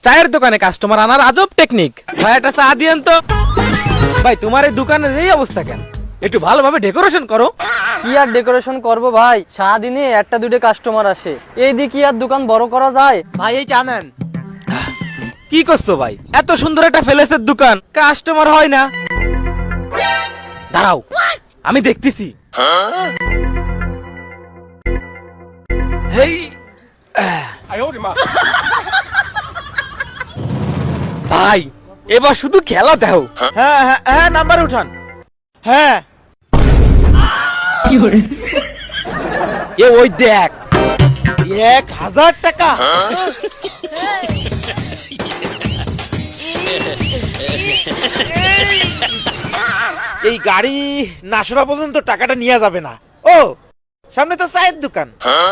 চায়ের দোকানে কাস্টমার আনার আজব টেকনিক। ভাই একটা চা দিয়েন তো। ভাই তোমার এই দোকানের এই অবস্থা কেন? একটু ভালোভাবে ডেকোরেশন করো। কি আর ডেকোরেশন করব ভাই, সারাদিনে একটা দুটো কাস্টমার আসে, এই দিয়ে কি আর দোকান বড় করা যায়? ভাই এই চা নেন। কি করছো ভাই? এত সুন্দর একটা ফেলেসের দোকান, কাস্টমার হয় না। দাঁড়াও, আমি দেখতেছি। হেই ভাই, এবার শুধু খেলা দাও। হ্যাঁ হ্যাঁ হ্যাঁ, নাম্বার উঠান। হ্যাঁ এ ওই দেখ, 1000 টাকা। এই গাড়ি নাসরা পর্যন্ত টাকাটা নিয়ে যাবে না। ও সামনে তো চায়ের দোকান।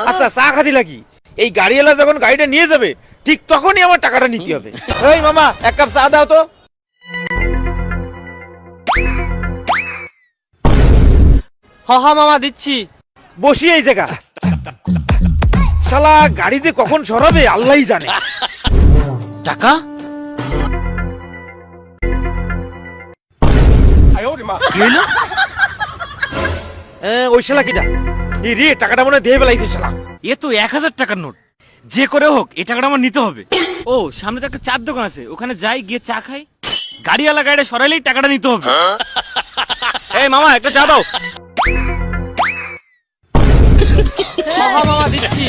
আচ্ছা চা খাতি লাগি, এই গাড়িওয়ালা যখন গাড়িটা নিয়ে যাবে ঠিক তখনই আমার টাকাটা নিতে হবে। এই মামা, এক কাপ চা দাও তো। হা মামা দিচ্ছি। বসি এই জায়গা। শালা গাড়ি যে কখন সরাবে আল্লাহই জানে। টাকা কি হইলো? ওই শালা কিটা? এই রে, টাকাটা মনে হয় দিয়ে বেলাইছে শালা। এ তো 1000 টাকার নোট। যে করে হোক এই টাকাটা আমার নিতে হবে। ও সামনে তো একটা চার দোকান আছে, ওখানে যাই, গিয়ে চা খাই। গাড়িওয়ালা গাড়িটা সরাইলেই টাকাটা নিতে হবে। এই মামা একটা চা দাও। হা মামা দিচ্ছি।